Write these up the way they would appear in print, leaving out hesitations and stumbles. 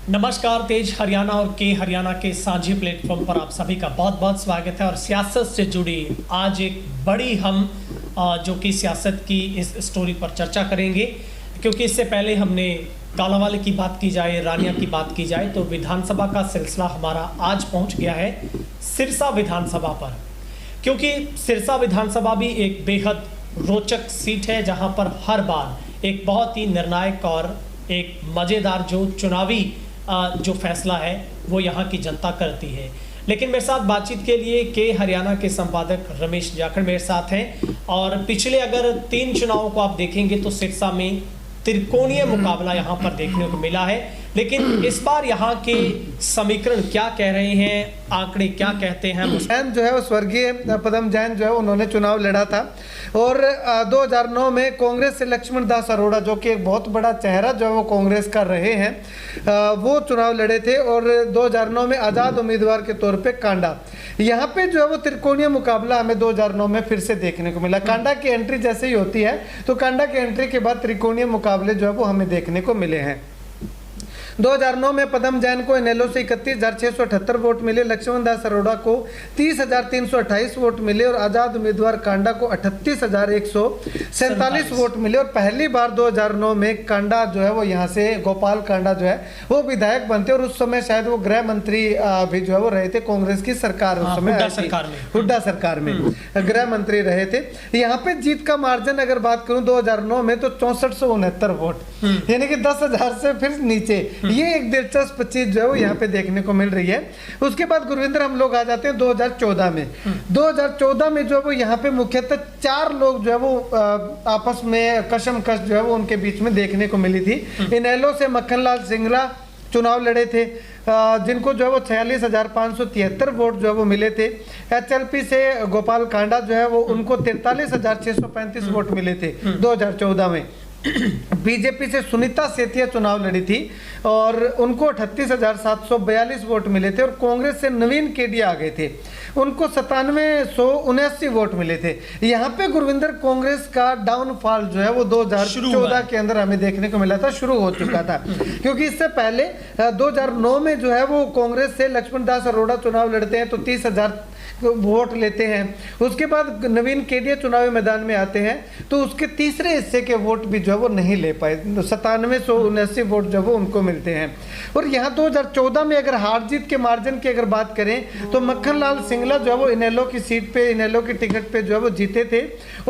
नमस्कार। तेज हरियाणा और के हरियाणा के साझी प्लेटफॉर्म पर आप सभी का बहुत बहुत स्वागत है। और सियासत से जुड़ी आज एक बड़ी हम जो कि सियासत की इस स्टोरी पर चर्चा करेंगे, क्योंकि इससे पहले हमने कालांवाली की बात की जाए, रानिया की बात की जाए, तो विधानसभा का सिलसिला हमारा आज पहुंच गया है सिरसा विधानसभा पर। क्योंकि सिरसा विधानसभा भी एक बेहद रोचक सीट है, जहां पर हर बार एक बहुत ही निर्णायक और एक मज़ेदार जो चुनावी जो फैसला है वो यहाँ की जनता करती है। लेकिन मेरे साथ बातचीत के लिए के हरियाणा के संपादक रमेश जाखड़ मेरे साथ हैं। और पिछले अगर 3 चुनावों को आप देखेंगे तो सिरसा में त्रिकोणीय मुकाबला यहाँ पर देखने को मिला है। लेकिन इस बार यहाँ के समीकरण क्या कह रहे हैं, आंकड़े क्या कहते हैं? जैन जो है वो स्वर्गीय पदम जैन जो है उन्होंने चुनाव लड़ा था और 2009 में कांग्रेस से लक्ष्मण दास अरोड़ा जो कि एक बहुत बड़ा चेहरा जो है वो कांग्रेस का रहे हैं, वो चुनाव लड़े थे। और 2009 में आज़ाद उम्मीदवार के तौर पे कांडा, यहाँ पे जो है वो त्रिकोणीय मुकाबला हमें 2009 में फिर से देखने को मिला। कांडा की एंट्री जैसे ही होती है तो कांडा की एंट्री के बाद त्रिकोणीय मुकाबले जो है वो हमें देखने को मिले हैं। 2009 में पदम जैन को इनेलो से 31,678 वोट मिले, लक्ष्मण दास अरोड़ा को 30,328 वोट मिले और आज़ाद उम्मीदवार कांडा को 38,147 वोट मिले। और पहली बार 2009 में कांडा जो है वो यहाँ से गोपाल कांडा जो है वो विधायक बनते और उस समय शायद वो गृह मंत्री भी जो है वो रहे थे कांग्रेस की सरकार उस समय हुड्डा सरकार में गृह मंत्री रहे थे। यहाँ पे जीत का मार्जिन अगर बात करूँ 2009 में तो 6469 वोट, यानी कि 10,000 से फिर नीचे। ये एक दिलचस्प चीज जो है वो यहाँ पे देखने को मिल रही है। उसके बाद गुरविंदर हम लोग आ जाते हैं 2014 में। 2014 में जो है वो यहाँ पे मुख्यतः 4 लोग जो है वो आपस में कशमकश जो है वो उनके बीच में देखने को मिली थी। इनेलो से मक्खनलाल सिंगला चुनाव लड़े थे, जिनको जो है वो 46,573 वोट जो है वो मिले थे। एचएलपी से गोपाल कांडा जो है वो उनको 43,635 वोट मिले थे 2014 में। बीजेपी से सुनीता सेतिया चुनाव लड़ी थी और उनको 38,742 वोट मिले थे। और कांग्रेस से नवीन केडिया आ गए थे, उनको 97,179 वोट मिले थे। यहाँ पे गुरविंदर कांग्रेस का डाउनफॉल जो है वो 2014 के अंदर हमें देखने को मिला था, शुरू हो चुका था। क्योंकि इससे पहले 2009 में जो है वो कांग्रेस से लक्ष्मण दास अरोड़ा चुनाव लड़ते हैं तो 30,000 वोट लेते हैं। उसके बाद नवीन केडिया चुनावी मैदान में आते हैं तो उसके तीसरे हिस्से के वोट भी जो है वो नहीं ले पाए, 97,179 वोट जो वो उनको मिलते हैं। और यहाँ 2014 में अगर हार जीत के मार्जिन की अगर बात करें तो मक्खनलाल सिंगला जो है वो इनेलो की सीट पे, इनेलो की टिकट पे जो है वो जीते थे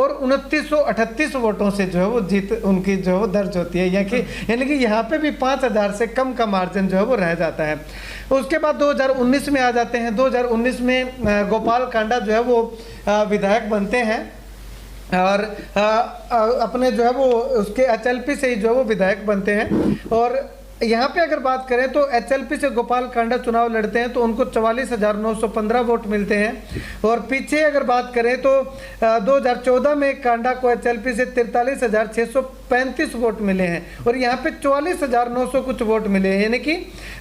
और 2938 वोटों से जो है वो जीत उनकी जो है वो दर्ज होती है। यानी कि यहाँ पे भी 5,000 से कम का मार्जिन जो है वो रह जाता है। उसके बाद 2019 में आ जाते हैं। 2019 में गोपाल कांडा जो है वो विधायक बनते हैं और अपने जो है वो उसके एचएलपी से ही जो है वो विधायक बनते हैं। और यहाँ पे अगर बात करें तो एचएलपी से गोपाल कांडा चुनाव लड़ते हैं तो उनको 44,915 वोट मिलते हैं। और पीछे अगर बात करें तो 2014 में कांडा को एचएलपी से 43,635 वोट मिले हैं और यहाँ पे 44,900 कुछ वोट मिले हैं, यानी कि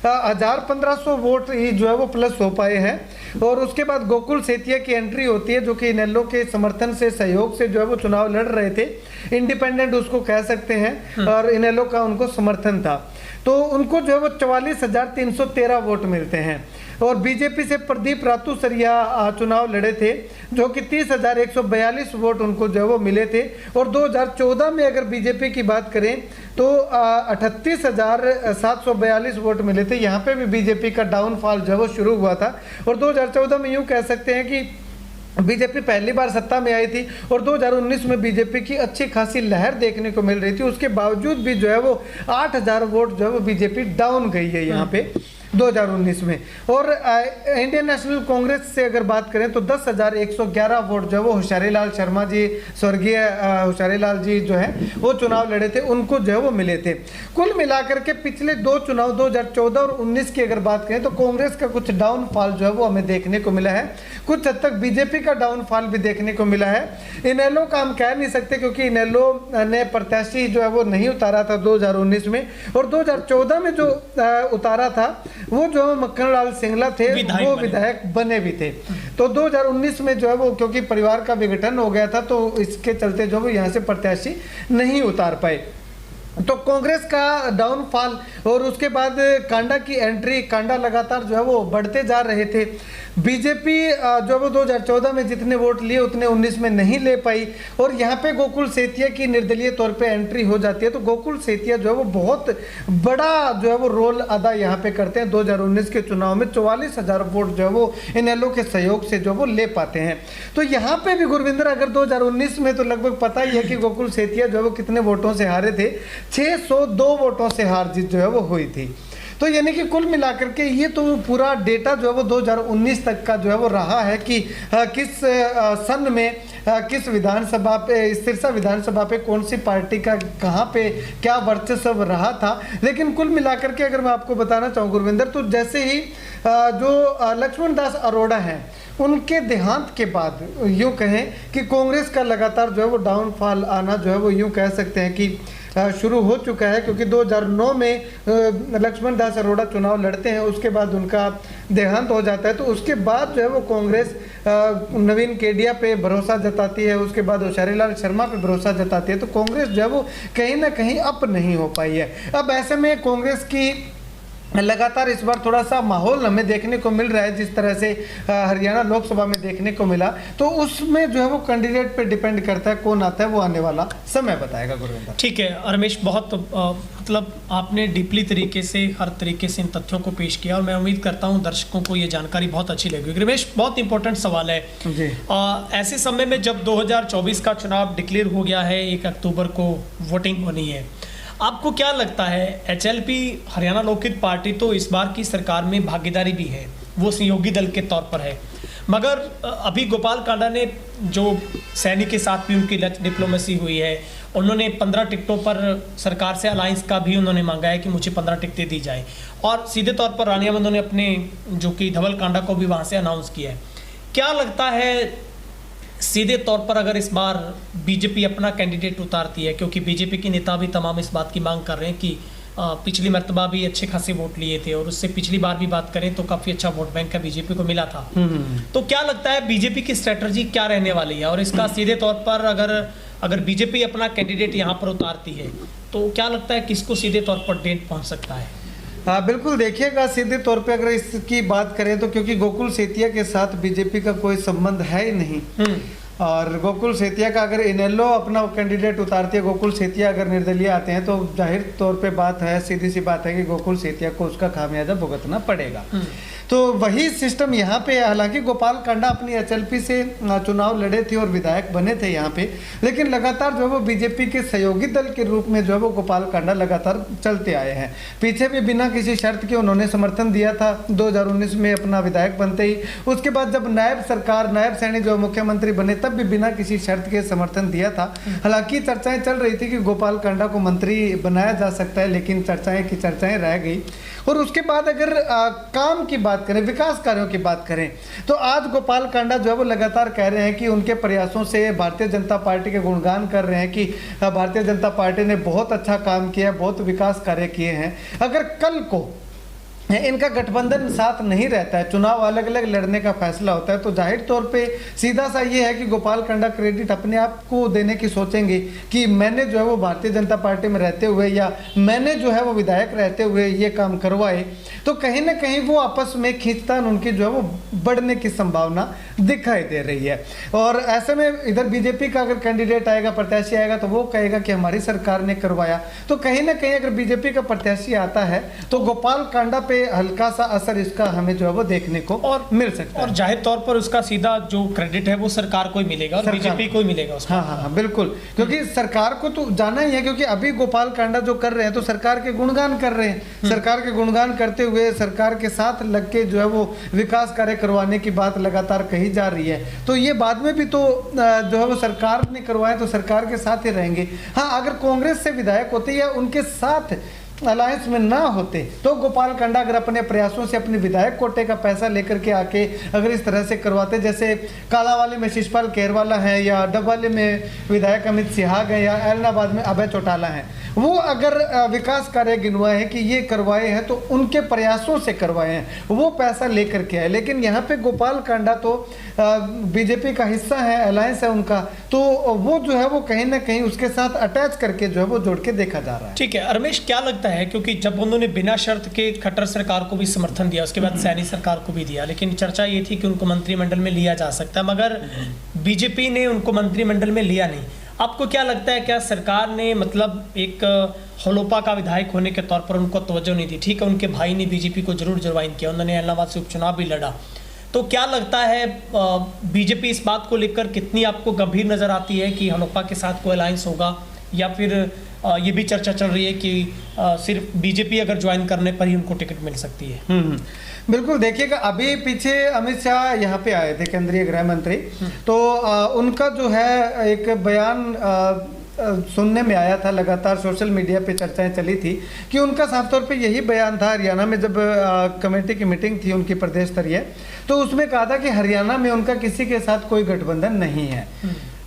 1,500 वोट ही जो है वो प्लस हो पाए हैं। और उसके बाद गोकुल सेतिया की एंट्री होती है जो कि इनेलो के समर्थन से, सहयोग से जो है वो चुनाव लड़ रहे थे, इंडिपेंडेंट उसको कह सकते हैं, और इनेलो का उनको समर्थन था। तो उनको जो है वो 44,313 वोट मिलते हैं। और बीजेपी से प्रदीप रातू सरिया चुनाव लड़े थे जो कि 30,142 वोट उनको जो है वो मिले थे। और 2014 में अगर बीजेपी की बात करें तो 38,742 वोट मिले थे। यहाँ पे भी बीजेपी का डाउनफॉल जो है वो शुरू हुआ था। और 2014 में यूँ कह सकते हैं कि बीजेपी पहली बार सत्ता में आई थी और 2019 में बीजेपी की अच्छी खासी लहर देखने को मिल रही थी। उसके बावजूद भी जो है वो 8,000 वोट जो है वो बीजेपी डाउन गई है यहाँ पे 2019 में। और इंडियन नेशनल कांग्रेस से अगर बात करें तो 10,111 वोट जो है वो होशियारीलाल शर्मा जी, स्वर्गीय होशियारीलाल जी जो है वो चुनाव लड़े थे, उनको जो है वो मिले थे। कुल मिलाकर के पिछले 2 चुनाव 2014 और 19 की अगर बात करें तो कांग्रेस का कुछ डाउनफॉल जो है वो हमें देखने को मिला है, कुछ हद तक बीजेपी का डाउनफॉल भी देखने को मिला है। इनेलो का हम कह नहीं सकते क्योंकि इनेलो ने प्रत्याशी जो है वो नहीं उतारा था 2019 में, और 2014 में जो उतारा था वो जो मक्खनलाल सिंगला थे वो विधायक बने भी थे। तो 2019 में जो है वो क्योंकि परिवार का विघटन हो गया था तो इसके चलते जो वो यहाँ से प्रत्याशी नहीं उतार पाए। तो कांग्रेस का डाउनफॉल और उसके बाद कांडा की एंट्री, कांडा लगातार जो है वो बढ़ते जा रहे थे। बीजेपी जो वो 2014 में जितने वोट लिए उतने 19 में नहीं ले पाई, और यहाँ पे गोकुल सेतिया की निर्दलीय तौर पे एंट्री हो जाती है। तो गोकुल सेतिया जो है वो बहुत बड़ा जो है वो रोल अदा यहाँ पे करते हैं। 2019 के चुनाव में 44,000 वोट जो है वो इनेलो के सहयोग से जो वो ले पाते हैं। तो यहाँ पे भी गुरविंदर, अगर 2019 में तो लगभग पता ही है कि गोकुल सेतिया जो है वो कितने वोटों से हारे थे, 602 वोटों से हार जीत जो है वो हुई थी। तो यानी कि कुल मिलाकर के ये तो पूरा डेटा जो है वो 2019 तक का जो है वो रहा है कि किस सन में किस विधानसभा पे, सिरसा विधानसभा पे कौन सी पार्टी का कहाँ पे क्या वर्चस्व रहा था। लेकिन कुल मिलाकर के अगर मैं आपको बताना चाहूँ गुरविंदर, तो जैसे ही जो लक्ष्मण दास अरोड़ा हैं उनके देहांत के बाद यूँ कहें कि कांग्रेस का लगातार जो है वो डाउनफॉल आना जो है वो यूँ कह सकते हैं कि शुरू हो चुका है। क्योंकि 2009 में लक्ष्मण दास अरोड़ा चुनाव लड़ते हैं, उसके बाद उनका देहांत हो जाता है। तो उसके बाद जो है वो कांग्रेस नवीन केडिया पे भरोसा जताती है, उसके बाद होशियारीलाल शर्मा पे भरोसा जताती है। तो कांग्रेस जो है वो कहीं ना कहीं अप नहीं हो पाई है। अब ऐसे में कांग्रेस की लगातार इस बार थोड़ा सा माहौल हमें देखने को मिल रहा है, जिस तरह से हरियाणा लोकसभा में देखने को मिला। तो उसमें जो है वो कैंडिडेट पे डिपेंड करता है कौन आता है, वो आने वाला समय बताएगा गुरविंदर। ठीक है रमेश, बहुत मतलब आपने डीपली तरीके से हर तरीके से इन तथ्यों को पेश किया, और मैं उम्मीद करता हूं दर्शकों को ये जानकारी बहुत अच्छी लगेगी। रमेश, बहुत इंपॉर्टेंट सवाल है जी। ऐसे समय में जब 2024 का चुनाव डिक्लेयर हो गया है, 1 अक्टूबर को वोटिंग होनी है, आपको क्या लगता है एचएलपी हरियाणा लोकहित पार्टी तो इस बार की सरकार में भागीदारी भी है, वो सहयोगी दल के तौर पर है, मगर अभी गोपाल कांडा ने जो सैनी के साथ भी उनकी डिप्लोमेसी हुई है, उन्होंने 15 टिकटों पर सरकार से अलायंस का भी उन्होंने मांगा है कि मुझे 15 टिकटें दी जाए, और सीधे तौर पर रानिया बंधु ने अपने जो कि धवल कांडा को भी वहाँ से अनाउंस किया है। क्या लगता है सीधे तौर पर अगर इस बार बीजेपी अपना कैंडिडेट उतारती है, क्योंकि बीजेपी के नेता भी तमाम इस बात की मांग कर रहे हैं कि पिछली मरतबा भी अच्छे खासे वोट लिए थे, और उससे पिछली बार भी बात करें तो काफ़ी अच्छा वोट बैंक का बीजेपी को मिला था। तो क्या लगता है बीजेपी की स्ट्रेटजी क्या रहने वाली है, और इसका सीधे तौर पर अगर बीजेपी अपना कैंडिडेट यहाँ पर उतारती है तो क्या लगता है किसको सीधे तौर पर डेट पहुँच सकता है? हाँ बिल्कुल, देखिएगा सीधे तौर पे अगर इसकी बात करें तो क्योंकि गोकुल सेतिया के साथ बीजेपी का कोई संबंध है ही नहीं, और गोकुल सेतिया का अगर इनेलो अपना कैंडिडेट उतारती है, गोकुल सेतिया अगर निर्दलीय आते हैं, तो जाहिर तौर पे बात है, सीधी सी बात है कि गोकुल सेतिया को उसका खामियाजा भुगतना पड़ेगा। तो वही सिस्टम यहाँ पे है। हालांकि गोपाल कांडा अपनी एचएलपी से चुनाव लड़े थे और विधायक बने थे यहाँ पे, लेकिन लगातार जो है वो बीजेपी के सहयोगी दल के रूप में जो है वो गोपाल कांडा लगातार चलते आए हैं। पीछे भी बिना किसी शर्त के उन्होंने समर्थन दिया था 2019 में अपना विधायक बनते ही। उसके बाद जब नायब सैनी जो मुख्यमंत्री बने तब भी बिना किसी शर्त के समर्थन दिया था। हालांकि चर्चाएं चल रही थी कि गोपाल कांडा को मंत्री बनाया जा सकता है, लेकिन चर्चाएं की चर्चाएं रह गई। और उसके बाद अगर काम की बात करें, विकास कार्यों की बात करें, तो आज गोपाल कांडा जो है वो लगातार कह रहे हैं कि उनके प्रयासों से भारतीय जनता पार्टी के गुणगान कर रहे हैं कि भारतीय जनता पार्टी ने बहुत अच्छा काम किया, बहुत विकास कार्य किए हैं। अगर कल को इनका गठबंधन साथ नहीं रहता है, चुनाव अलग अलग लड़ने का फैसला होता है, तो जाहिर तौर पे सीधा सा ये है कि गोपाल कांडा क्रेडिट अपने आप को देने की सोचेंगे कि मैंने जो है वो भारतीय जनता पार्टी में रहते हुए या मैंने जो है वो विधायक रहते हुए ये काम करवाए। तो कहीं ना कहीं वो आपस में खींचतान उनकी जो है वो बढ़ने की संभावना दिखाई दे रही है। और ऐसे में इधर बीजेपी का अगर कैंडिडेट आएगा, प्रत्याशी आएगा, तो वो कहेगा कि हमारी सरकार ने करवाया। तो कहीं ना कहीं अगर बीजेपी का प्रत्याशी आता है तो गोपाल कांडा पे हल्का सा असर इसका हमें जो है वो देखने को और मिल सकता है। और जाहिर तौर पर उसका सीधा जो क्रेडिट है वो सरकार को ही मिलेगा और बीजेपी को ही मिलेगा उसका। हाँ बिल्कुल, क्योंकि सरकार को तो जाना ही है, क्योंकि अभी गोपाल कांडा जो कर रहे हैं तो सरकार के गुणगान कर रहे हैं। सरकार के गुणगान करते हुए सरकार के साथ लग के जो है वो विकास कार्य करवाने की बात लगातार कही जा रही है। तो ये बाद में भी तो जो है वो सरकार ने करवाए तो सरकार के साथ ही रहेंगे। हाँ, अगर कांग्रेस से विधायक होते या उनके साथ अलायंस में ना होते तो गोपाल कांडा अगर अपने प्रयासों से अपने विधायक कोटे का पैसा लेकर के आके अगर इस तरह से करवाते, जैसे कालावाली में शिषपाल केरवाला है या डबवाली में विधायक अमित सिहाग है या ऐलनाबाद में अभय चौटाला है, वो अगर विकास कार्य गिनवाए हैं कि ये करवाए हैं तो उनके प्रयासों से करवाए हैं, वो पैसा लेकर के आए। लेकिन यहाँ पे गोपाल कांडा तो बीजेपी का हिस्सा है, अलायंस है उनका, तो वो जो है वो कहीं ना कहीं उसके साथ अटैच करके जो है वो जोड़ के देखा जा रहा है। ठीक है रमेश, क्या लगता है, क्योंकि जब उन्होंने बिना शर्त के खट्टर सरकार को भी समर्थन दिया, उसके बाद सैनी सरकार को भी दिया, लेकिन चर्चा ये थी कि उनको मंत्रिमंडल में लिया जा सकता है, मगर बीजेपी ने उनको मंत्रिमंडल में लिया नहीं। आपको क्या लगता है, क्या सरकार ने मतलब एक हलोपा का विधायक होने के तौर पर उनको तवज्जो नहीं दी? ठीक है, उनके भाई ने बीजेपी को जरूर ज्वाइन किया, उन्होंने इलाहाबाद से उपचुनाव भी लड़ा, तो क्या लगता है बीजेपी इस बात को लेकर कितनी आपको गंभीर नजर आती है कि हलोपा के साथ कोई अलायंस होगा, या फिर ये भी चर्चा चल रही है कि सिर्फ बीजेपी अगर ज्वाइन करने पर ही उनको टिकट मिल सकती है? बिल्कुल, देखिएगा अभी पीछे अमित शाह यहाँ पे आए थे, केंद्रीय गृह मंत्री, तो उनका जो है एक बयान सुनने में आया था, लगातार सोशल मीडिया पे चर्चाएं चली थी कि उनका साफ तौर पे यही बयान था। हरियाणा में जब कमेटी की मीटिंग थी उनकी प्रदेश स्तरीय, तो उसमें कहा था कि हरियाणा में उनका किसी के साथ कोई गठबंधन नहीं है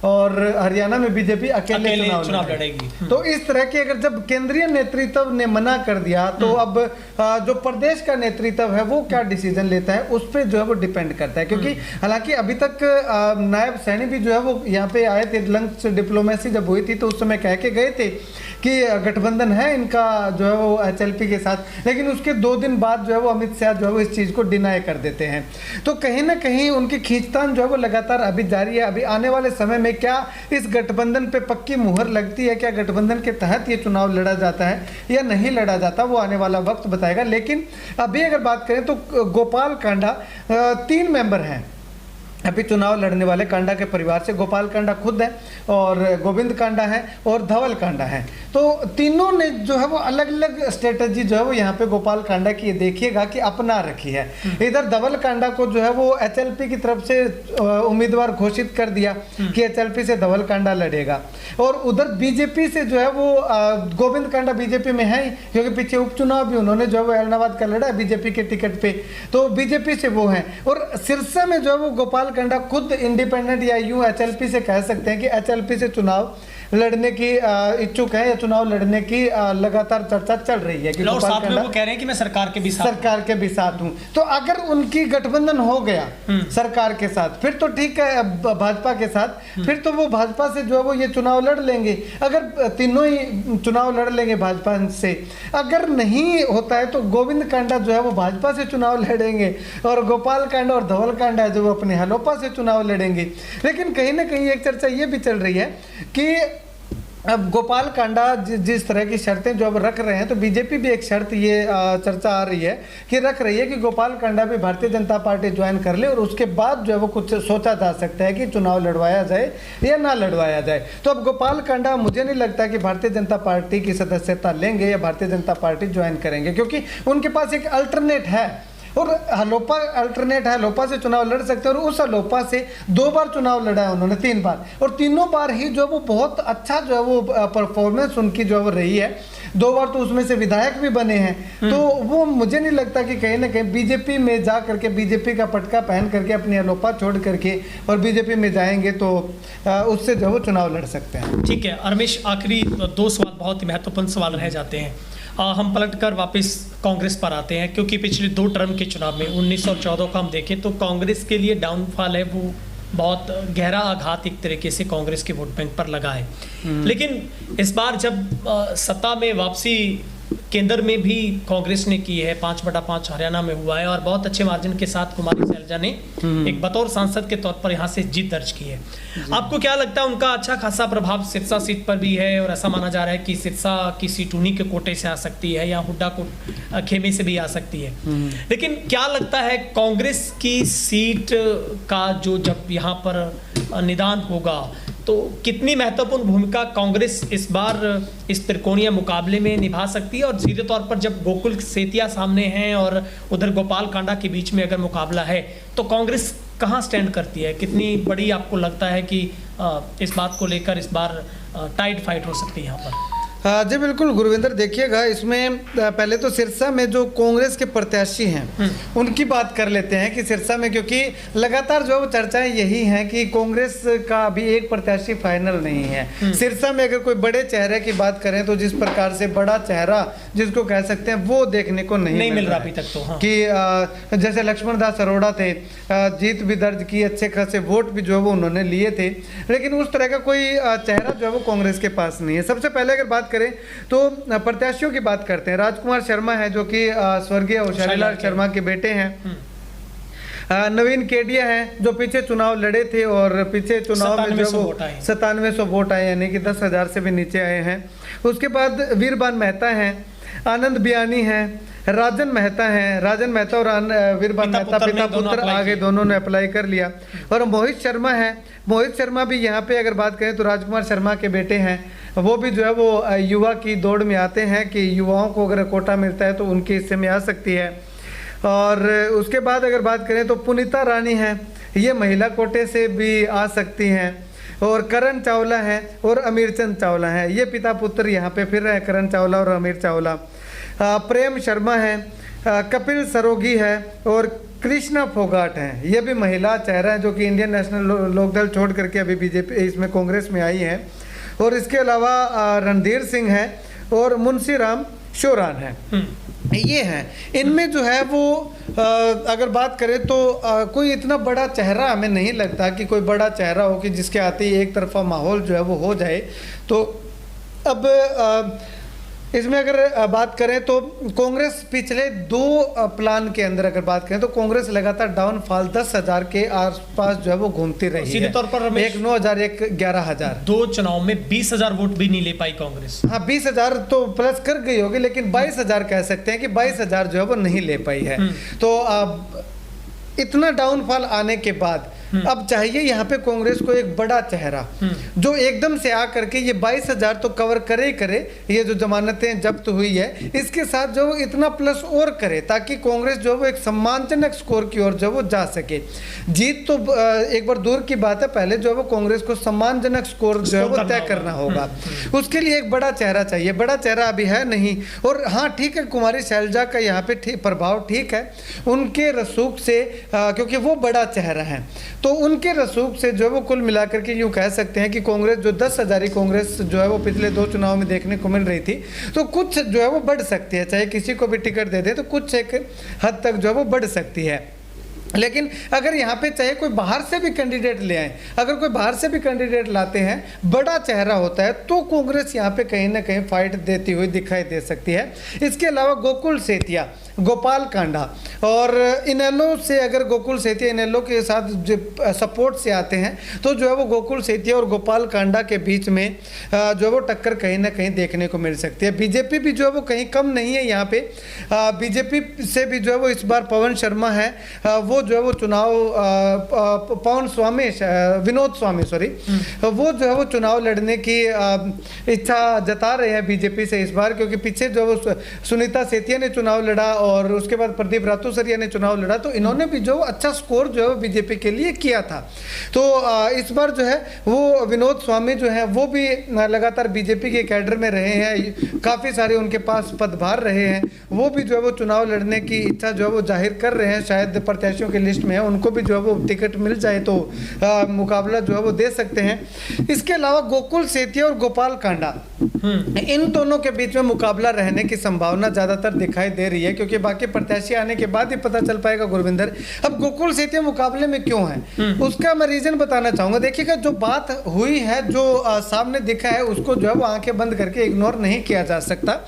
और हरियाणा में बीजेपी अकेले चुनाव लड़ेगी। तो इस तरह के अगर जब केंद्रीय नेतृत्व ने मना कर दिया तो अब जो प्रदेश का नेतृत्व है वो क्या डिसीजन लेता है उस पर जो है वो डिपेंड करता है, क्योंकि हालांकि अभी तक नायब सैनी भी जो है वो यहाँ पे आए थे, लंच डिप्लोमेसी जब हुई थी तो उस समय कह के गए थे कि गठबंधन है इनका जो है वो एचएलपी के साथ, लेकिन उसके 2 दिन बाद जो है वो अमित शाह जो है वो इस चीज़ को डिनाई कर देते हैं। तो कहीं ना कहीं उनकी खींचतान जो है वो लगातार अभी जारी है। अभी आने वाले समय में क्या इस गठबंधन पे पक्की मुहर लगती है, क्या गठबंधन के तहत ये चुनाव लड़ा जाता है या नहीं लड़ा जाता, वो आने वाला वक्त बताएगा। लेकिन अभी अगर बात करें तो गोपाल कांडा 3 मेंबर हैं अभी चुनाव लड़ने वाले कांडा के परिवार से। गोपाल कांडा खुद है और गोविंद कांडा है और धवल कांडा है, तो तीनों ने जो है वो अलग अलग स्ट्रेटजी जो है वो यहाँ पे गोपाल कांडा की देखिएगा कि अपना रखी है। इधर धवल कांडा को जो है वो एचएलपी की तरफ से उम्मीदवार घोषित कर दिया कि एचएलपी से धवल कांडा लड़ेगा, और उधर बीजेपी से जो है वो गोविंद कांडा बीजेपी में है क्योंकि पीछे उपचुनाव भी उन्होंने जो है वो ऐलनाबाद का लड़ा है बीजेपी के टिकट पे, तो बीजेपी से वो है। और सिरसा में जो है वो गोपाल कांडा खुद इंडिपेंडेंट या यूं एचएलपी से कह सकते हैं कि एचएलपी से चुनाव लड़ने की इच्छुक है या चुनाव लड़ने की लगातार चर्चा चल रही है कि साथ में वो कह रहे हैं कि मैं सरकार के भी साथ हूं। तो अगर उनकी गठबंधन हो गया सरकार के साथ फिर तो ठीक है, भाजपा के साथ फिर तो वो भाजपा से जो है वो ये चुनाव लड़ लेंगे, अगर तीनों ही चुनाव लड़ लेंगे भाजपा से। अगर नहीं होता है तो गोविंद कांडा जो है वो भाजपा से चुनाव लड़ेंगे और गोपाल कांडा और धवल कांडा जो वो अपने हलोपा से चुनाव लड़ेंगे। लेकिन कहीं ना कहीं एक चर्चा ये भी चल रही है कि अब गोपाल कांडा जिस तरह की शर्तें जो अब रख रहे हैं, तो बीजेपी भी एक शर्त ये चर्चा आ रही है कि रख रही है कि गोपाल कांडा भी भारतीय जनता पार्टी ज्वाइन कर ले और उसके बाद जो है वो कुछ सोचा जा सकता है कि चुनाव लड़वाया जाए या ना लड़वाया जाए। तो अब गोपाल कांडा मुझे नहीं लगता कि भारतीय जनता पार्टी की सदस्यता लेंगे या भारतीय जनता पार्टी ज्वाइन करेंगे, क्योंकि उनके पास एक अल्टरनेट है और हलोपा अल्टरनेट है, हलोपा से चुनाव लड़ सकते हैं। और उस हलोपा से 2 बार चुनाव लड़ा है उन्होंने, 3 बार, और तीनों बार ही जो है वो बहुत अच्छा जो है वो परफॉर्मेंस उनकी जो है वो रही है। 2 बार तो उसमें से विधायक भी बने हैं, तो वो मुझे नहीं लगता कि कहीं ना कहीं बीजेपी में जा करके बीजेपी का पटका पहन करके अपनी हलोपा छोड़ करके और बीजेपी में जाएंगे तो उससे जो है वो चुनाव लड़ सकते हैं। ठीक है रमेश, आखिरी 2 सवाल बहुत ही महत्वपूर्ण सवाल रह जाते हैं। हम पलटकर वापस कांग्रेस पर आते हैं, क्योंकि पिछले 2 टर्म के चुनाव में 19 और 14 का हम देखें तो कांग्रेस के लिए डाउनफॉल है वो बहुत गहरा आघात एक तरीके से कांग्रेस के वोट बैंक पर लगा है। लेकिन इस बार जब सत्ता में वापसी केंद्र में भी कांग्रेस ने की है, 5/5 हरियाणा में हुआ है और बहुत अच्छे मार्जिन के साथ कुमारी सैलजा ने एक बतौर सांसद के तौर पर यहाँ से जीत दर्ज की है। आपको क्या लगता है उनका अच्छा खासा प्रभाव सिरसा सीट पर भी है, और ऐसा माना जा रहा है कि सिरसा की सीट उन्हीं के कोटे से आ सकती है या हुड्डा को खेमे से भी आ सकती है। लेकिन क्या लगता है कांग्रेस की सीट का जो जब यहाँ पर निदान होगा तो कितनी महत्वपूर्ण भूमिका कांग्रेस इस बार इस त्रिकोणीय मुकाबले में निभा सकती है, और सीधे तौर पर जब गोकुल सेतिया सामने हैं और उधर गोपाल कांडा के बीच में अगर मुकाबला है तो कांग्रेस कहाँ स्टैंड करती है? कितनी बड़ी आपको लगता है कि इस बात को लेकर इस बार टाइट फाइट हो सकती है यहाँ पर? जी बिल्कुल गुरविंदर, देखिएगा इसमें पहले तो सिरसा में जो कांग्रेस के प्रत्याशी हैं उनकी बात कर लेते हैं कि सिरसा में, क्योंकि लगातार जो चर्चाएं यही हैं कि कांग्रेस का अभी एक प्रत्याशी फाइनल नहीं है। सिरसा में अगर कोई बड़े चेहरे की बात करें तो जिस प्रकार से बड़ा चेहरा जिसको कह सकते हैं वो देखने को नहीं मिल रहा अभी तक तो। हाँ। कि जैसे लक्ष्मण दास अरोड़ा थे, जीत भी दर्ज की, अच्छे खासे वोट भी जो है वो उन्होंने लिए थे, लेकिन उस तरह का कोई चेहरा जो है वो कांग्रेस के पास नहीं है। सबसे पहले अगर बात करें तो प्रत्याशियों की बात करते हैं। राजकुमार शर्मा है जो कि स्वर्गीय होशियारीलाल शर्मा के बेटे हैं। नवीन केडिया हैं जो पीछे चुनाव लड़े थे और पीछे चुनाव में जो 9700 वोट आए, यानी कि 10,000 से भी नीचे आए हैं। उसके बाद वीरबान मेहता हैं, आनंद बियानी हैं, राजन मेहता हैं। राजन मेहता और वीरबान मेहता पिता पुत्र आगे दोनों ने अप्लाई कर लिया। और मोहित शर्मा है, मोहित शर्मा भी यहाँ पे अगर बात करें तो राजकुमार शर्मा के बेटे हैं। वो भी जो है वो युवा की दौड़ में आते हैं कि युवाओं को अगर कोटा मिलता है तो उनके हिस्से में आ सकती है। और उसके बाद अगर बात करें तो पुनीता रानी हैं, ये महिला कोटे से भी आ सकती हैं। और करण चावला है और अमीरचंद चावला है, ये पिता पुत्र यहाँ पे फिर रहे हैं, करण चावला और अमीर चावला। प्रेम शर्मा है, कपिल सरोगी है और कृष्णा फोगाट हैं, ये भी महिला चेहरा है जो कि इंडियन नेशनल लोकदल छोड़ करके अभी बीजेपी इसमें कांग्रेस में आई है। और इसके अलावा रणधीर सिंह है और मुंशी राम शोरान है, ये हैं। इनमें जो है वो अगर बात करें तो कोई इतना बड़ा चेहरा हमें नहीं लगता कि कोई बड़ा चेहरा हो कि जिसके आते ही एक तरफा माहौल जो है वो हो जाए। तो अब इसमें अगर बात करें तो कांग्रेस पिछले 2 प्लान के अंदर अगर बात करें तो कांग्रेस लगातार डाउनफॉल 10,000 के आसपास जो है वो घूमती रही है। सीधे तौर पर एक 9,000 एक 11,000, 2 चुनाव में 20,000 वोट भी नहीं ले पाई कांग्रेस। हाँ 20,000 तो प्लस कर गई होगी, लेकिन 22,000 कह सकते हैं कि 22,000 जो है वो नहीं ले पाई है। तो अब इतना डाउनफॉल आने के बाद अब चाहिए यहाँ पे कांग्रेस को एक बड़ा चेहरा जो एकदम से आकर के ये 22,000 तो कवर करे ही करे, ये जो जमानतें जब्त हुई है इसके साथ जो इतना प्लस और करे ताकि कांग्रेस जो वो एक सम्मानजनक स्कोर की ओर जो वो जा सके। जीत तो एक बार दूर की बात है, पहले जो वो कांग्रेस को सम्मानजनक स्कोर जो है वो तय करना होगा, उसके लिए एक बड़ा चेहरा चाहिए। बड़ा चेहरा अभी है नहीं। और हाँ ठीक है, कुमारी शैलजा का यहाँ पे प्रभाव ठीक है, उनके रसूख से क्योंकि वो बड़ा चेहरा है तो उनके रसूख से जो वो कुल मिलाकर के यूँ कह सकते हैं कि कांग्रेस जो 10,000 कांग्रेस जो है वो पिछले 2 चुनाव में देखने को मिल रही थी, तो कुछ जो है वो बढ़ सकती है। चाहे किसी को भी टिकट दे दे तो कुछ एक हद तक जो है वो बढ़ सकती है। लेकिन अगर यहाँ पे चाहे कोई बाहर से भी कैंडिडेट ले आए, अगर कोई बाहर से भी कैंडिडेट लाते हैं, बड़ा चेहरा होता है तो कांग्रेस यहाँ पे कहीं ना कहीं फाइट देती हुई दिखाई दे सकती है। इसके अलावा गोकुल सेतिया, गोपाल कांडा और इनेलो से अगर गोकुल सेतिया इनेलो के साथ जो सपोर्ट से आते हैं तो जो है वो गोकुल सेतिया और गोपाल कांडा के बीच में जो है वो टक्कर कहीं ना कहीं देखने को मिल सकती है। बीजेपी भी जो है वो कहीं कम नहीं है यहाँ पे। बीजेपी से भी जो है वो इस बार पवन शर्मा है, वो जो है वो चुनाव विनोद स्वामी वो जो है वो चुनाव लड़ने की इच्छा जता रहे हैं बीजेपी से इस बार, क्योंकि पीछे जो वो सुनीता सेतिया ने चुनाव लड़ा और उसके बाद प्रदीप रातूसरिया ने चुनाव लड़ा, तो इन्होंने भी जो अच्छा स्कोर जो है बीजेपी के लिए किया था। तो इस बार जो है वो विनोद स्वामी जो है वो भी लगातार बीजेपी के कैडर में रहे हैं, काफ़ी सारे उनके पास पदभार रहे हैं, वो भी जो है वो चुनाव लड़ने की इच्छा जो है वो जाहिर कर रहे हैं। शायद प्रत्याशियों की लिस्ट में है, उनको भी जो है वो टिकट मिल जाए तो मुकाबला जो है वो दे सकते हैं। इसके अलावा गोकुल सेतिया और गोपाल कांडा, इन दोनों के बीच में मुकाबला रहने की संभावना ज्यादातर दिखाई दे रही है, क्योंकि बाकी प्रत्याशी आने के बाद ही पता चल पाएगा गुरविंदर। अब गोकुल सेतिया मुकाबले में क्यों है उसका मैं रीजन बताना चाहूंगा। देखिएगा जो बात हुई है, जो सामने दिखा है, उसको जो है वो आंखें बंद करके इग्नोर नहीं किया जा सकता।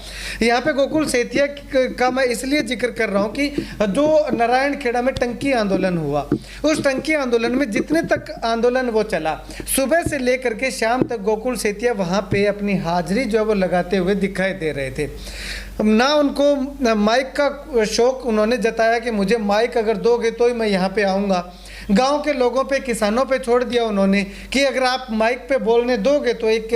यहाँ पे गोकुल सेतिया का मैं इसलिए जिक्र कर रहा हूँ कि जो नारायण खेड़ा में टंकी आंदोलन हुआ, उस टंकी आंदोलन में जितने तक आंदोलन वो चला, सुबह से लेकर के शाम तक गोकुल सेतिया वहां पे अपनी हाजिरी जो है वो लगाते हुए दिखाई दे रहे थे। ना उनको माइक का शौक उन्होंने जताया कि मुझे माइक अगर दोगे तो ही मैं यहाँ पे आऊँगा, गांव के लोगों पे, किसानों पे छोड़ दिया उन्होंने कि अगर आप माइक पे बोलने दोगे तो एक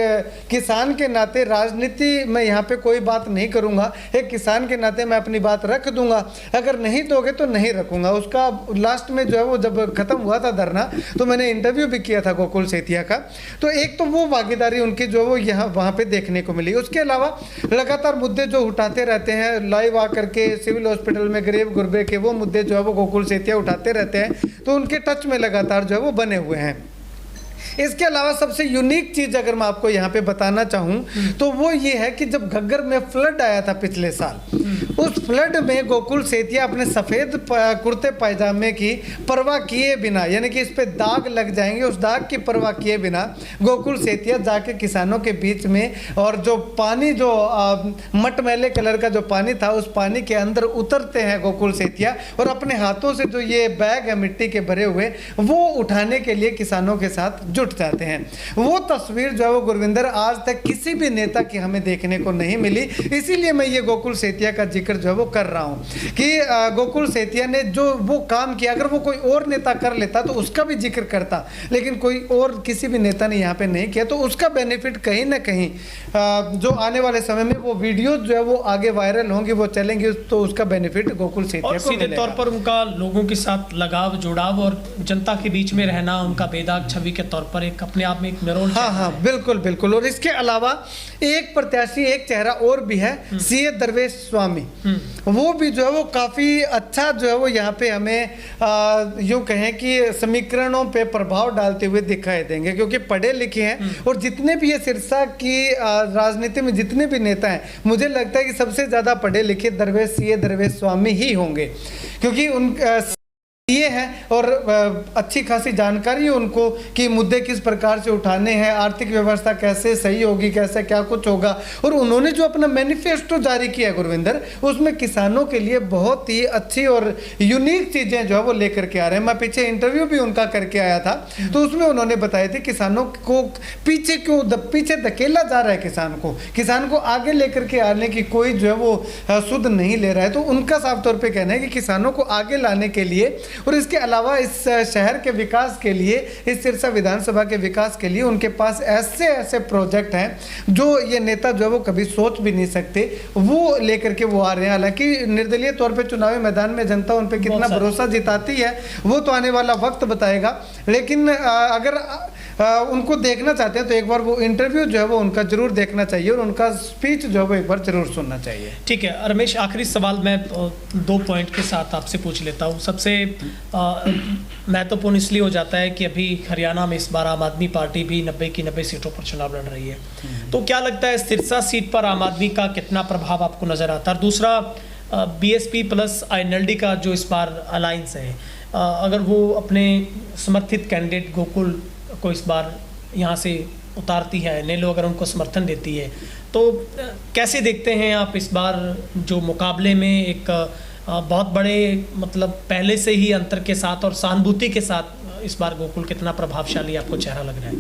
किसान के नाते राजनीति में यहाँ पे कोई बात नहीं करूँगा, एक किसान के नाते मैं अपनी बात रख दूंगा, अगर नहीं दोगे तो नहीं रखूँगा। उसका लास्ट में जो है वो जब खत्म हुआ था धरना तो मैंने इंटरव्यू भी किया था गोकुल सेतिया का, तो एक तो वो भागीदारी उनकी जो वो यहाँ वहाँ पे देखने को मिली। उसके अलावा लगातार मुद्दे जो उठाते रहते हैं, लाइव आकर के सिविल हॉस्पिटल में गरीब गुरबे के वो मुद्दे जो है वो गोकुल सेतिया उठाते रहते हैं, तो उनके टच में लगातार जो है वो बने हुए हैं। इसके अलावा सबसे यूनिक चीज अगर मैं आपको यहाँ पे बताना चाहूँ तो वो ये है कि जब घग्गर में फ्लड आया था पिछले साल, उस फ्लड में गोकुल सेतिया अपने सफेद कुर्ते पायजामे की परवाह किए बिना, यानी कि इस पे दाग लग जाएंगे उस दाग की परवाह किए बिना गोकुल सेतिया जाके किसानों के बीच में, और जो पानी जो मटमैले कलर का जो पानी था उस पानी के अंदर उतरते हैं गोकुल सेतिया, और अपने हाथों से जो ये बैग है मिट्टी के भरे हुए वो उठाने के लिए किसानों के साथ जुट जाते हैं। वो तस्वीर जो है वो गुरविंदर आज तक किसी भी नेता की हमें देखने को नहीं मिली। इसीलिए मैं ये गोकुल सेतिया का जिक्र जो है वो कर रहा हूँ कि गोकुल सेतिया ने जो वो काम किया, अगर वो कोई और नेता कर लेता तो उसका भी जिक्र करता, लेकिन कोई और किसी भी नेता ने यहाँ पे नहीं किया, तो उसका बेनिफिट कहीं ना कहीं जो आने वाले समय में वो वीडियो जो है वो आगे वायरल होंगी, वो चलेंगी, तो उसका बेनिफिट गोकुल सेतिया को सीधे तौर पर उनका लोगों के साथ लगाव, जुड़ाव और जनता के बीच में रहना उनका बेदाग छवि के तौर पर एक अपने आप में एक मिरोल। हाँ, बिल्कुल बिल्कुल। और इसके अलावा एक प्रत्याशी, एक चेहरा और भी है, सीए दरवेश स्वामी। वो भी जो है वो काफी अच्छा जो है वो यहाँ पे हमें यूं कहें कि समीकरणों पे प्रभाव डालते हुए दिखाई देंगे, क्योंकि पढ़े लिखे हैं। और जितने भी ये सिरसा की राजनीति में जितने भी नेता हैं, मुझे लगता है कि सबसे ज्यादा पढ़े लिखे सीए दरवेश स्वामी ही होंगे, क्योंकि उन ये है और अच्छी खासी जानकारी है उनको कि मुद्दे किस प्रकार से उठाने हैं, आर्थिक व्यवस्था कैसे सही होगी, कैसे क्या कुछ होगा। और उन्होंने जो अपना मैनिफेस्टो जारी किया गुरविंदर, उसमें किसानों के लिए बहुत ही अच्छी और यूनिक चीजें जो है वो लेकर के आ रहे हैं। मैं पीछे इंटरव्यू भी उनका करके आया था, तो उसमें उन्होंने बताए थे किसानों को पीछे क्यों पीछे धकेला जा रहा है, किसान को आगे लेकर के आने की कोई जो है वो सुध नहीं ले रहा है। तो उनका साफ तौर पर कहना है कि किसानों को आगे लाने के लिए और इसके अलावा इस शहर के विकास के लिए, इस सिरसा विधानसभा के विकास के लिए उनके पास ऐसे ऐसे प्रोजेक्ट हैं जो ये नेता जो है वो कभी सोच भी नहीं सकते, वो लेकर के वो आ रहे हैं। हालांकि निर्दलीय तौर पे चुनावी मैदान में जनता उन पे कितना भरोसा जिताती है वो तो आने वाला वक्त बताएगा, लेकिन अगर उनको देखना चाहते हैं तो एक बार वो इंटरव्यू जो है वो उनका जरूर देखना चाहिए और उनका स्पीच जो है वो एक बार जरूर सुनना चाहिए। ठीक है रमेश, आखिरी सवाल मैं 2 पॉइंट के साथ आपसे पूछ लेता हूँ। सबसे महत्वपूर्ण इसलिए हो जाता है कि अभी हरियाणा में इस बार आम आदमी पार्टी भी 90 की 90 सीटों पर चुनाव लड़ रही है, तो क्या लगता है सिरसा सीट पर आम आदमी का कितना प्रभाव आपको नजर आता है? और दूसरा बीएसपी प्लस INLD का जो इस बार अलायंस है, अगर वो अपने समर्थित कैंडिडेट गोकुल को इस बार यहाँ से उतारती है, नेलो अगर उनको समर्थन देती है, तो कैसे देखते हैं आप इस बार जो मुकाबले में एक बहुत बड़े मतलब पहले से ही अंतर के साथ और सहानुभूति के साथ इस बार गोकुल कितना प्रभावशाली आपको चेहरा लग रहा है?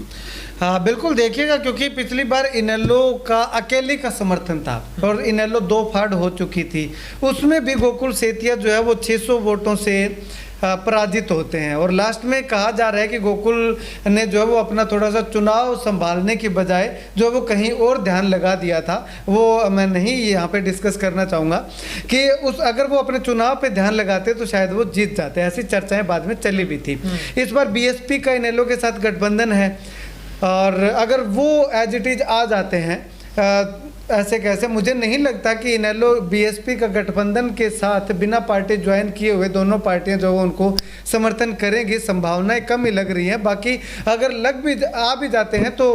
हाँ बिल्कुल देखिएगा, क्योंकि पिछली बार इनेलो का अकेले का समर्थन था और इनेलो 2 फाड़ हो चुकी थी, उसमें भी गोकुल सेतिया जो है वो 600 वोटों से पराजित होते हैं। और लास्ट में कहा जा रहा है कि गोकुल ने जो है वो अपना थोड़ा सा चुनाव संभालने की बजाय जो वो कहीं और ध्यान लगा दिया था, वो मैं नहीं यहाँ पे डिस्कस करना चाहूँगा कि अगर वो अपने चुनाव पे ध्यान लगाते तो शायद वो जीत जाते, ऐसी चर्चाएं बाद में चली भी थी। इस बार बीएसपी का इनेलो के साथ गठबंधन है और अगर वो एज इट इज आ जाते हैं ऐसे कैसे, मुझे नहीं लगता कि इनेलो बीएसपी का गठबंधन के साथ बिना पार्टी ज्वाइन किए हुए दोनों पार्टियां जो उनको समर्थन करेंगी, संभावनाएं कम ही लग रही हैं। बाकी अगर आ भी जाते हैं तो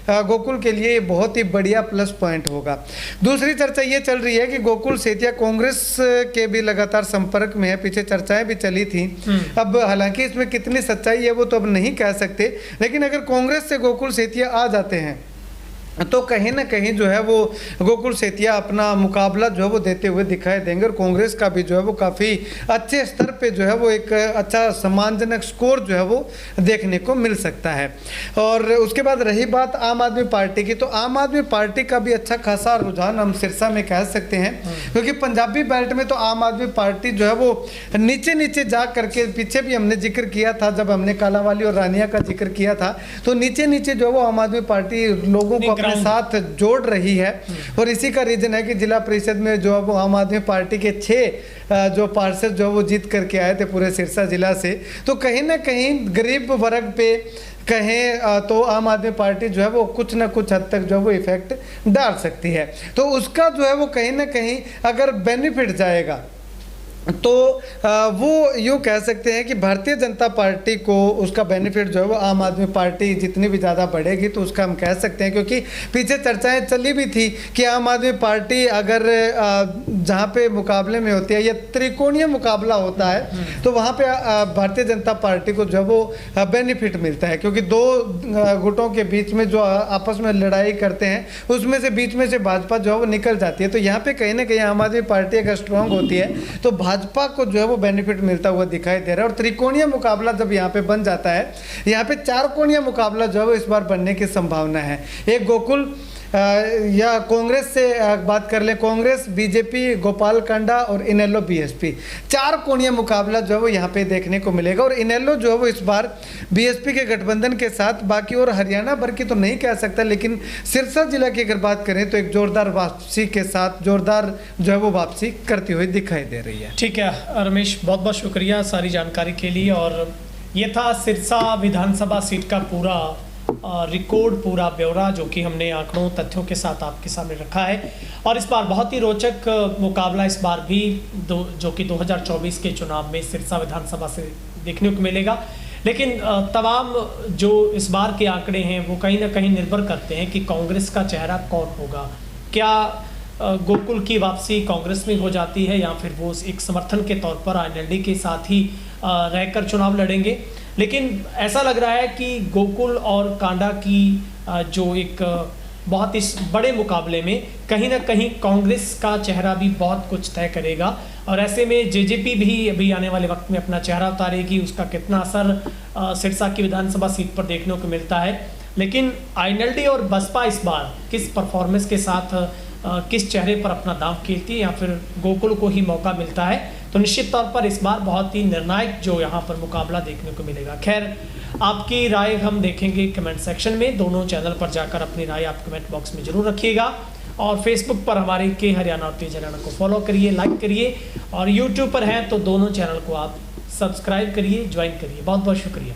गोकुल के लिए ये बहुत ही बढ़िया प्लस पॉइंट होगा। दूसरी चर्चा ये चल रही है कि गोकुल सेतिया कांग्रेस के भी लगातार संपर्क में है, पीछे चर्चाएं भी चली थी। अब हालांकि इसमें कितनी सच्चाई है वो तो अब नहीं कह सकते, लेकिन अगर कांग्रेस से गोकुल सेतिया आ जाते हैं तो कहीं ना कहीं जो है वो गोकुल सेतिया अपना मुकाबला जो है वो देते हुए दिखाई देंगे और कांग्रेस का भी जो है वो काफ़ी अच्छे स्तर पे जो है वो एक अच्छा सम्मानजनक स्कोर जो है वो देखने को मिल सकता है। और उसके बाद रही बात आम आदमी पार्टी की, तो आम आदमी पार्टी का भी अच्छा खासा रुझान हम सिरसा में कह सकते हैं, क्योंकि पंजाबी बेल्ट में तो आम आदमी पार्टी जो है वो नीचे नीचे जा करके, पीछे भी हमने जिक्र किया था जब हमने कालावाली और रानिया का जिक्र किया था, तो नीचे नीचे जो है वो आम आदमी पार्टी लोगों को साथ जोड़ रही है। और इसी का रीजन है कि जिला परिषद में जो अब आम आदमी पार्टी के 6 जो पार्षद जो वो जीत करके आए थे पूरे सिरसा जिला से, तो कहीं ना कहीं गरीब वर्ग पे कहें तो आम आदमी पार्टी जो है वो कुछ ना कुछ हद तक जो है वो इफेक्ट डाल सकती है। तो उसका जो है वो कहीं ना कहीं अगर बेनिफिट जाएगा तो वो यूँ कह सकते हैं कि भारतीय जनता पार्टी को उसका बेनिफिट जो है वो आम आदमी पार्टी जितनी भी ज़्यादा बढ़ेगी तो उसका हम कह सकते हैं, क्योंकि पीछे चर्चाएं चली भी थी कि आम आदमी पार्टी अगर जहाँ पे मुकाबले में होती है या त्रिकोणीय मुकाबला होता है तो वहाँ पे भारतीय जनता पार्टी को जो है वो बेनिफिट मिलता है, क्योंकि 2 गुटों के बीच में जो आपस में लड़ाई करते हैं उसमें से बीच में से भाजपा जो है वो निकल जाती है। तो यहाँ पे कहीं ना कहीं आम आदमी पार्टी अगर स्ट्रांग होती है तो भाजपा को जो है वो बेनिफिट मिलता हुआ दिखाई दे रहा है। और त्रिकोणीय मुकाबला जब यहाँ पे बन जाता है, यहाँ पे 4 कोणीय मुकाबला जो है वो इस बार बनने की संभावना है। एक गोकुल या कांग्रेस से बात कर ले, कांग्रेस, बीजेपी, गोपाल कांडा और इनेलो बीएसपी, 4 कोणीय मुकाबला जो है वो यहाँ पे देखने को मिलेगा। और इनेलो जो है वो इस बार बीएसपी के गठबंधन के साथ, बाकी और हरियाणा भर की तो नहीं कह सकता, लेकिन सिरसा जिला की अगर बात करें तो एक जोरदार वापसी के साथ जोरदार जो है वो वापसी करती हुई दिखाई दे रही है। ठीक है रमेश, बहुत बहुत शुक्रिया सारी जानकारी के लिए। और ये था सिरसा विधानसभा सीट का पूरा रिकॉर्ड, पूरा ब्यौरा जो कि हमने आंकड़ों तथ्यों के साथ आपके सामने रखा है। और इस बार बहुत ही रोचक मुकाबला इस बार भी जो कि 2024 के चुनाव में सिरसा विधानसभा से देखने को मिलेगा। लेकिन तमाम जो इस बार के आंकड़े हैं वो कहीं ना कहीं निर्भर करते हैं कि कांग्रेस का चेहरा कौन होगा। क्या गोकुल की वापसी कांग्रेस में हो जाती है या फिर वो एक समर्थन के तौर पर आईएनएलडी के साथ ही रहकर चुनाव लड़ेंगे। लेकिन ऐसा लग रहा है कि गोकुल और कांडा की जो एक बहुत इस बड़े मुकाबले में कहीं ना कहीं कांग्रेस का चेहरा भी बहुत कुछ तय करेगा। और ऐसे में जेजेपी भी अभी आने वाले वक्त में अपना चेहरा उतारेगी, उसका कितना असर सिरसा की विधानसभा सीट पर देखने को मिलता है। लेकिन आईएनएलडी और बसपा इस बार किस परफॉर्मेंस के साथ किस चेहरे पर अपना दांव खेलती है या फिर गोकुल को ही मौका मिलता है, तो निश्चित तौर पर इस बार बहुत ही निर्णायक जो यहाँ पर मुकाबला देखने को मिलेगा। खैर, आपकी राय हम देखेंगे कमेंट सेक्शन में। दोनों चैनल पर जाकर अपनी राय आप कमेंट बॉक्स में जरूर रखिएगा। और फेसबुक पर हमारे के हरियाणा और तेज हरियाणा को फॉलो करिए, लाइक करिए। और यूट्यूब पर हैं तो दोनों चैनल को आप सब्सक्राइब करिए, ज्वाइन करिए। बहुत बहुत शुक्रिया।